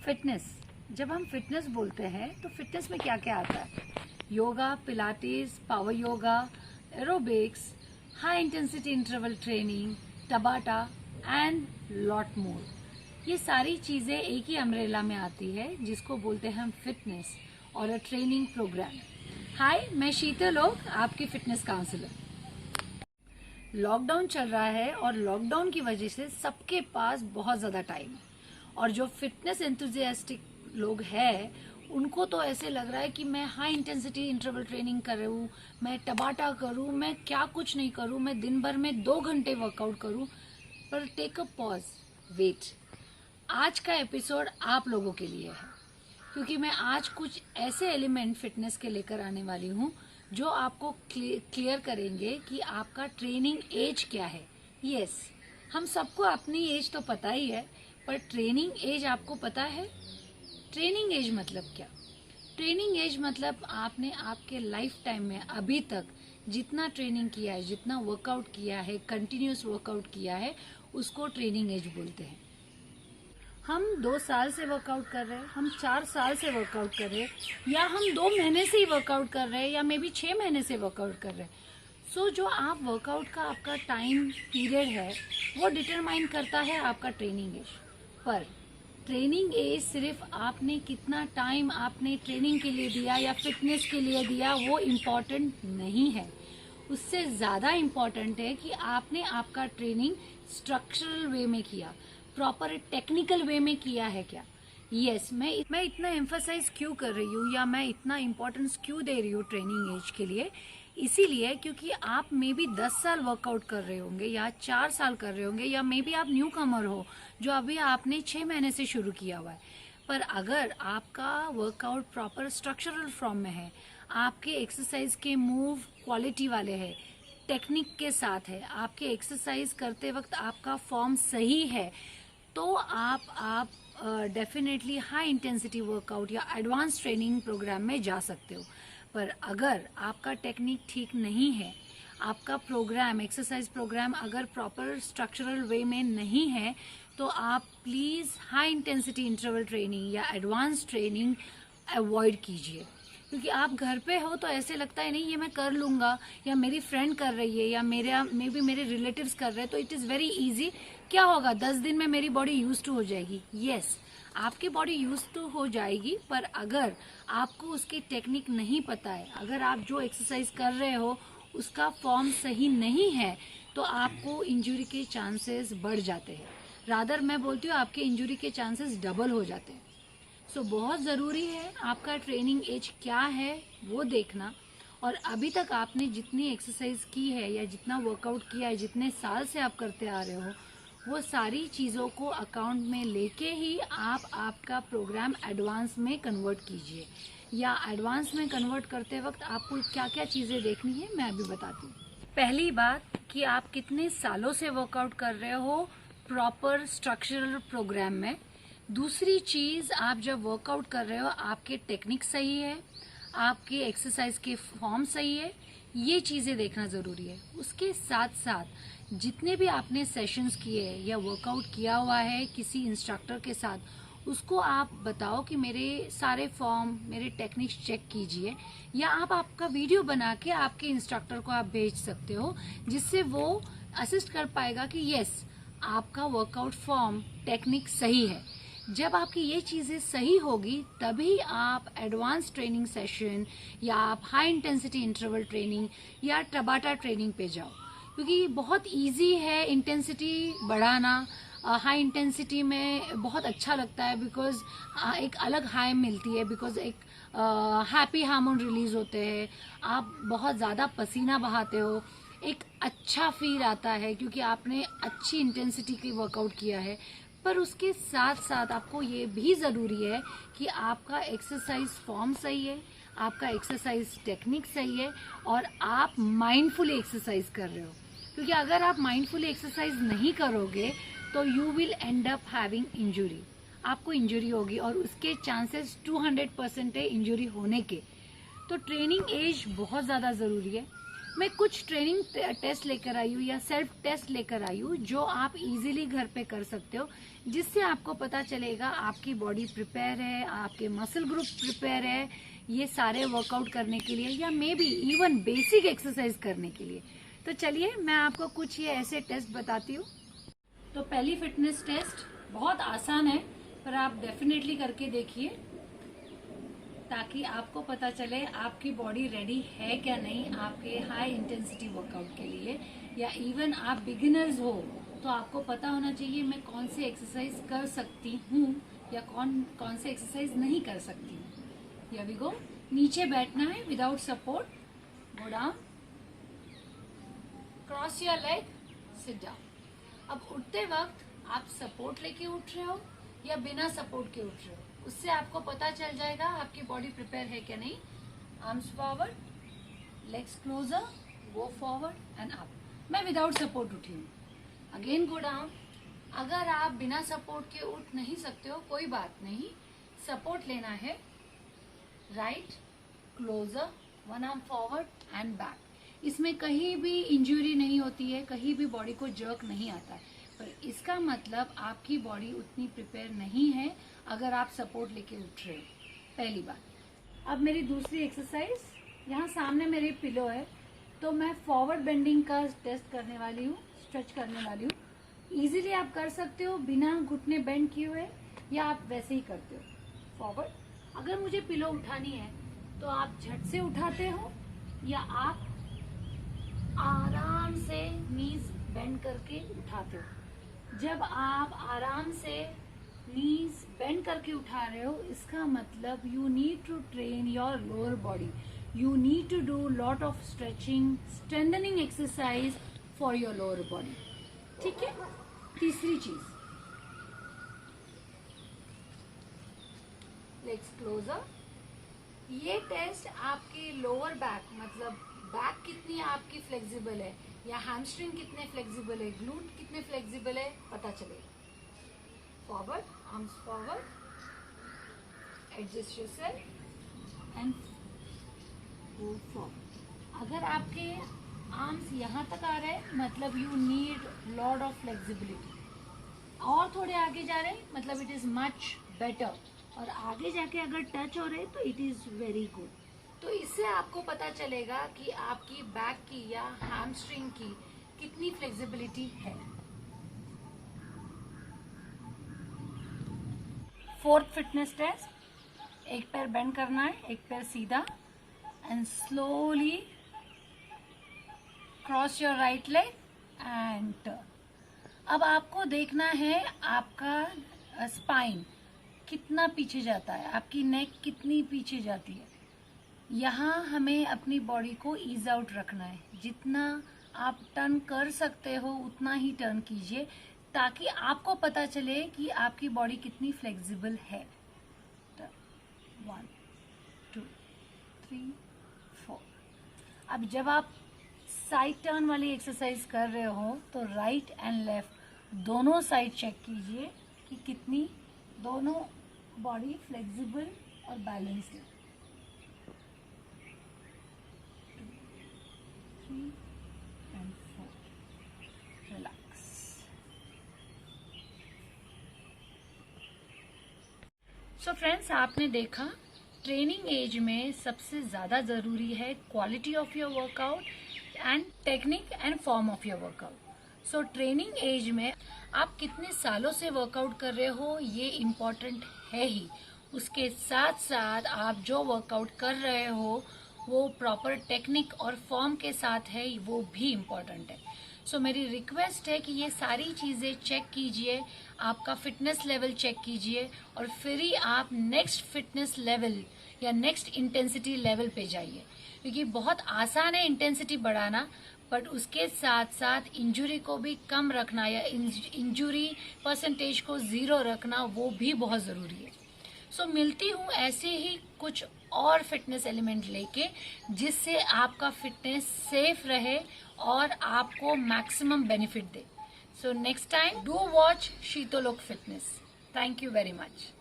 Fitness. जब हम fitness बोलते हैं तो फिटनेस में क्या क्या आता है? Yoga, pilates, power yoga, aerobics, high intensity interval training, tabata and lot more. ये सारी चीज़ें एक ही अम्ब्रेला में आती है जिसको बोलते हैं हम फिटनेस और अ ट्रेनिंग प्रोग्राम। हाय, मैं शीतल ओक, आपकी फिटनेस काउंसलर। लॉकडाउन चल रहा है और लॉकडाउन की वजह से सबके पास बहुत ज़्यादा टाइम है और जो फिटनेस एंथुजियास्टिक लोग हैं उनको तो ऐसे लग रहा है कि मैं हाई इंटेंसिटी इंटरवल ट्रेनिंग कर रही हूँ, मैं टबाटा करूँ, मैं क्या कुछ नहीं करूँ, मैं दिन भर में 2 घंटे वर्कआउट करूँ। पर टेक अ पॉज, वेट। आज का एपिसोड आप लोगों के लिए है क्योंकि मैं आज कुछ ऐसे एलिमेंट फिटनेस के लेकर आने वाली हूँ जो आपको क्लियर करेंगे कि आपका ट्रेनिंग एज क्या है। यस, हम सबको अपनी एज तो पता ही है, पर ट्रेनिंग एज आपको पता है? ट्रेनिंग एज मतलब क्या? ट्रेनिंग एज मतलब आपने आपके लाइफ टाइम में अभी तक जितना ट्रेनिंग किया है, जितना वर्कआउट किया है, कंटिन्यूस वर्कआउट किया है, उसको ट्रेनिंग एज बोलते हैं। हम 2 साल से वर्कआउट कर रहे हैं, हम 4 साल से वर्कआउट कर रहे हैं, या हम 2 महीने से ही वर्कआउट कर रहे हैं, या मे बी 6 महीने से वर्कआउट कर रहे हैं। सो जो आप वर्कआउट का आपका टाइम पीरियड है वो डिटरमाइन करता है आपका ट्रेनिंग एज। पर ट्रेनिंग एज सिर्फ आपने कितना टाइम आपने ट्रेनिंग के लिए दिया या फिटनेस के लिए दिया वो इम्पॉर्टेंट नहीं है। उससे ज़्यादा इम्पॉर्टेंट है कि आपने आपका ट्रेनिंग स्ट्रक्चरल वे में किया, प्रॉपर टेक्निकल वे में किया है क्या। यस, मैं इतना एम्फसाइज क्यों कर रही हूँ या मैं इतना इम्पोर्टेंस क्यों दे रही हूँ ट्रेनिंग एज के लिए? इसीलिए क्योंकि आप मे बी 10 साल वर्कआउट कर रहे होंगे या 4 साल कर रहे होंगे, या मे बी आप न्यू कमर हो जो अभी आपने 6 महीने से शुरू किया हुआ है। पर अगर आपका वर्कआउट प्रॉपर स्ट्रक्चरल फॉर्म में है, आपके एक्सरसाइज के मूव क्वालिटी वाले हैं, टेक्निक के साथ है, आपके एक्सरसाइज करते वक्त आपका फॉर्म सही है, तो आप डेफिनेटली हाई इंटेंसिटी वर्कआउट या एडवांस ट्रेनिंग प्रोग्राम में जा सकते हो। पर अगर आपका टेक्निक ठीक नहीं है, आपका प्रोग्राम, एक्सरसाइज प्रोग्राम अगर प्रॉपर स्ट्रक्चरल वे में नहीं है, तो आप please high intensity interval training या एडवांस ट्रेनिंग अवॉइड कीजिए। क्योंकि आप घर पे हो तो ऐसे लगता है नहीं ये मैं कर लूँगा, या मेरी फ्रेंड कर रही है, या मेरे रिलेटिव्स कर रहे हैं, तो इट इज़ वेरी इजी, क्या होगा 10 दिन में मेरी बॉडी यूज टू हो जाएगी। यस, आपकी बॉडी यूज टू हो जाएगी, पर अगर आपको उसकी टेक्निक नहीं पता है, अगर आप जो एक्सरसाइज कर रहे हो उसका फॉर्म सही नहीं है, तो आपको इंजरी के चांसेस बढ़ जाते हैं। रादर मैं बोलती हूँ आपके इंजरी के चांसेस डबल हो जाते हैं। सो बहुत ज़रूरी है आपका ट्रेनिंग एज क्या है वो देखना, और अभी तक आपने जितनी एक्सरसाइज की है या जितना वर्कआउट किया है, जितने साल से आप करते आ रहे हो, वो सारी चीज़ों को अकाउंट में लेके ही आप आपका प्रोग्राम एडवांस में कन्वर्ट कीजिए। या एडवांस में कन्वर्ट करते वक्त आपको क्या क्या चीज़ें देखनी है मैं अभी बताती हूँ। पहली बात कि आप कितने सालों से वर्कआउट कर रहे हो प्रॉपर स्ट्रक्चरल प्रोग्राम में। दूसरी चीज़, आप जब वर्कआउट कर रहे हो आपके टेक्निक सही है, आपके एक्सरसाइज के फॉर्म सही है, ये चीज़ें देखना ज़रूरी है। उसके साथ साथ जितने भी आपने सेशंस किए या वर्कआउट किया हुआ है किसी इंस्ट्रक्टर के साथ, उसको आप बताओ कि मेरे सारे फॉर्म, मेरे टेक्निक्स चेक कीजिए, या आप आपका वीडियो बना के आपके इंस्ट्रक्टर को आप भेज सकते हो, जिससे वो असिस्ट कर पाएगा कि यस, आपका वर्कआउट फॉर्म, टेक्निक सही है। जब आपकी ये चीज़ें सही होगी तभी आप एडवांस ट्रेनिंग सेशन या आप हाई इंटेंसिटी इंटरवल ट्रेनिंग या टबाटा ट्रेनिंग पे जाओ। क्योंकि बहुत इजी है इंटेंसिटी बढ़ाना। हाई इंटेंसिटी में बहुत अच्छा लगता है बिकॉज एक अलग हाई मिलती है, बिकॉज एक हैप्पी हार्मोन रिलीज होते हैं, आप बहुत ज़्यादा पसीना बहाते हो, एक अच्छा फील आता है क्योंकि आपने अच्छी इंटेंसिटी की वर्कआउट किया है। पर उसके साथ साथ आपको ये भी ज़रूरी है कि आपका एक्सरसाइज फॉर्म सही है, आपका एक्सरसाइज टेक्निक सही है, और आप माइंडफुली एक्सरसाइज कर रहे हो। क्योंकि अगर आप माइंडफुली एक्सरसाइज नहीं करोगे तो you will and up having injury, आपको इंजुरी होगी, और उसके चांसेस 200% है इंजुरी होने के। तो ट्रेनिंग एज बहुत ज़्यादा ज़रूरी है। मैं कुछ ट्रेनिंग टेस्ट लेकर आई हूँ या सेल्फ टेस्ट लेकर आई हूँ जो आप इजीली घर पे कर सकते हो, जिससे आपको पता चलेगा आपकी बॉडी प्रिपेयर है, आपके मसल ग्रुप प्रिपेयर है ये सारे वर्कआउट करने के लिए या may be even basic exercise करने के लिए। तो चलिए मैं आपको कुछ ये ऐसे टेस्ट बताती हूँ। तो पहली फिटनेस टेस्ट बहुत आसान है, पर आप डेफिनेटली करके देखिए ताकि आपको पता चले आपकी बॉडी रेडी है क्या नहीं आपके हाई इंटेंसिटी वर्कआउट के लिए, या इवन आप बिगिनर्स हो तो आपको पता होना चाहिए मैं कौन से एक्सरसाइज कर सकती हूँ या कौन से एक्सरसाइज नहीं कर सकती हूँ। Here we go. नीचे बैठना है without support, go down, cross your leg, sit down. अब उठते वक्त आप सपोर्ट लेके उठ रहे हो या बिना सपोर्ट के उठ रहे हो, उससे आपको पता चल जाएगा आपकी बॉडी प्रिपेयर है क्या नहीं। Arms forward, legs closer, go forward and up. मैं विदाउट सपोर्ट उठी हूँ, अगेन गो डाउन। अगर आप बिना सपोर्ट के उठ नहीं सकते हो कोई बात नहीं, सपोर्ट लेना है, right closer, one arm forward and back. इसमें कहीं भी इंजरी नहीं होती है, कहीं भी बॉडी को जर्क नहीं आता है, पर इसका मतलब आपकी बॉडी उतनी प्रिपेयर नहीं है अगर आप सपोर्ट लेके उठ रहे हो, पहली बात। अब मेरी दूसरी एक्सरसाइज, यहाँ सामने मेरी पिलो है तो मैं फॉरवर्ड बेंडिंग का टेस्ट करने वाली हूँ, स्ट्रेच करने वाली हूँ। इजीली आप कर सकते हो बिना घुटने बेंड किए हुए, या आप वैसे ही करते हो फॉरवर्ड। अगर मुझे पिलो उठानी है तो आप झट से उठाते हो या आप आराम से नीज बेंड करके उठाते हो। जब आप आराम से नीज बेंड करके उठा रहे हो इसका मतलब you need to train your lower body, you need to do lot of stretching, strengthening exercise for your lower body. ठीक है। तीसरी चीज, लेग्स क्लोजर। ये टेस्ट आपके लोअर बैक मतलब बैक कितनी आपकी फ्लेक्सिबल है या हैमस्ट्रिंग कितने फ्लेक्सिबल है, ग्लूट कितने फ्लेक्सिबल है पता चलेगा। Forward, arms forward, adjust yourself and go forward. अगर आपके आर्म्स यहाँ तक आ रहे हैं मतलब you need lot of flexibility, और थोड़े आगे जा रहे हैं मतलब इट इज मच बेटर, और आगे जाके अगर टच हो रहे तो इट इज वेरी गुड। तो इससे आपको पता चलेगा कि आपकी बैक की या हैमस्ट्रिंग की कितनी फ्लेक्सिबिलिटी है। फोर्थ फिटनेस टेस्ट, एक पैर बेंड करना है, एक पैर सीधा, and slowly cross your right leg and turn. अब आपको देखना है आपका स्पाइन कितना पीछे जाता है, आपकी नेक कितनी पीछे जाती है। यहाँ हमें अपनी बॉडी को ईज आउट रखना है, जितना आप टर्न कर सकते हो उतना ही टर्न कीजिए ताकि आपको पता चले कि आपकी बॉडी कितनी फ्लेक्सिबल है। 1 2 3 4। अब जब आप साइड टर्न वाली एक्सरसाइज कर रहे हो तो राइट एंड लेफ्ट दोनों साइड चेक कीजिए कि कितनी दोनों बॉडी फ्लेक्सिबल और बैलेंस्ड है। 2 3 and 4। रिलैक्स। सो फ्रेंड्स, आपने देखा ट्रेनिंग एज में सबसे ज़्यादा ज़रूरी है quality of your workout and technique and form of your workout. So training age में आप कितने सालों से वर्कआउट कर रहे हो ये इम्पॉर्टेंट है ही, उसके साथ साथ आप जो वर्कआउट कर रहे हो वो प्रॉपर टेक्निक और फॉर्म के साथ है, वो भी इम्पॉर्टेंट है। सो मेरी रिक्वेस्ट है कि ये सारी चीज़ें चेक कीजिए, आपका फिटनेस लेवल चेक कीजिए और फिर ही आप नेक्स्ट फिटनेस लेवल या नेक्स्ट इंटेंसिटी लेवल पे जाइए, क्योंकि बहुत आसान है इंटेंसिटी बढ़ाना, बट उसके साथ साथ इंजुरी को भी कम रखना या इंजुरी परसेंटेज को 0 रखना वो भी बहुत ज़रूरी है। सो मिलती हूँ ऐसे ही कुछ और फिटनेस एलिमेंट लेके जिससे आपका फिटनेस सेफ रहे और आपको मैक्सिमम बेनिफिट दे। So next time do watch Sheetal Oak fitness. Thank you very much.